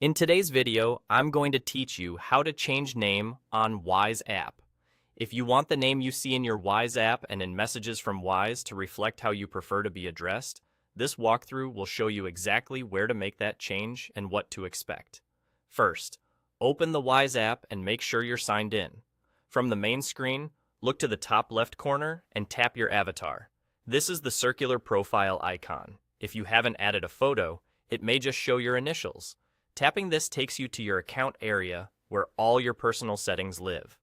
In today's video, I'm going to teach you how to change name on Wise app. If you want the name you see in your Wise app and in messages from Wise to reflect how you prefer to be addressed, this walkthrough will show you exactly where to make that change and what to expect. First, open the Wise app and make sure you're signed in. From the main screen, look to the top left corner and tap your avatar. This is the circular profile icon. If you haven't added a photo, it may just show your initials. Tapping this takes you to your account area where all your personal settings live.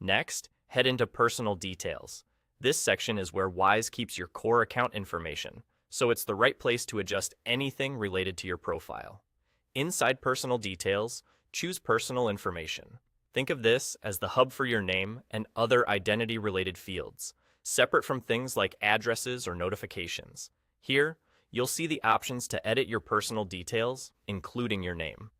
Next, head into Personal Details. This section is where Wise keeps your core account information, so it's the right place to adjust anything related to your profile. Inside Personal Details, choose Personal Information. Think of this as the hub for your name and other identity-related fields, separate from things like addresses or notifications. Here, you'll see the options to edit your personal details, including your name.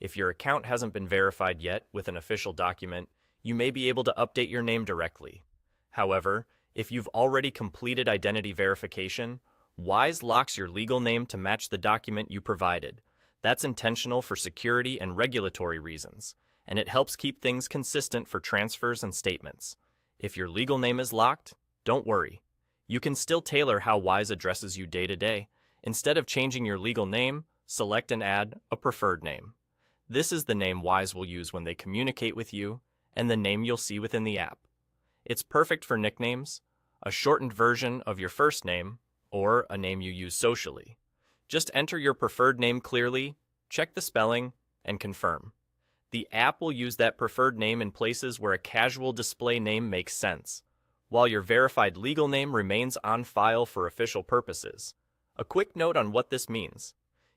If your account hasn't been verified yet with an official document, you may be able to update your name directly. However, if you've already completed identity verification, Wise locks your legal name to match the document you provided. That's intentional for security and regulatory reasons, and it helps keep things consistent for transfers and statements. If your legal name is locked, don't worry. You can still tailor how Wise addresses you day to day. Instead of changing your legal name, select and add a preferred name. This is the name Wise will use when they communicate with you and the name you'll see within the app. It's perfect for nicknames, a shortened version of your first name, or a name you use socially. Just enter your preferred name clearly, check the spelling, and confirm. The app will use that preferred name in places where a casual display name makes sense, while your verified legal name remains on file for official purposes. A quick note on what this means.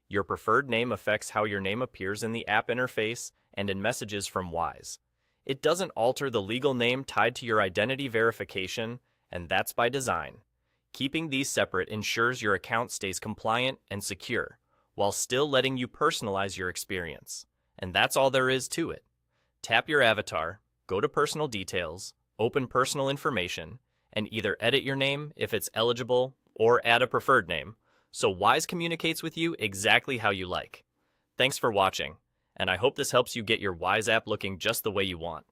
Your preferred name affects how your name appears in the app interface and in messages from Wise. It doesn't alter the legal name tied to your identity verification, and that's by design. Keeping these separate ensures your account stays compliant and secure, while still letting you personalize your experience. And that's all there is to it. Tap your avatar, go to Personal Details, open Personal Information, and either edit your name if it's eligible or add a preferred name, so Wise communicates with you exactly how you like. Thanks for watching, and I hope this helps you get your Wise app looking just the way you want.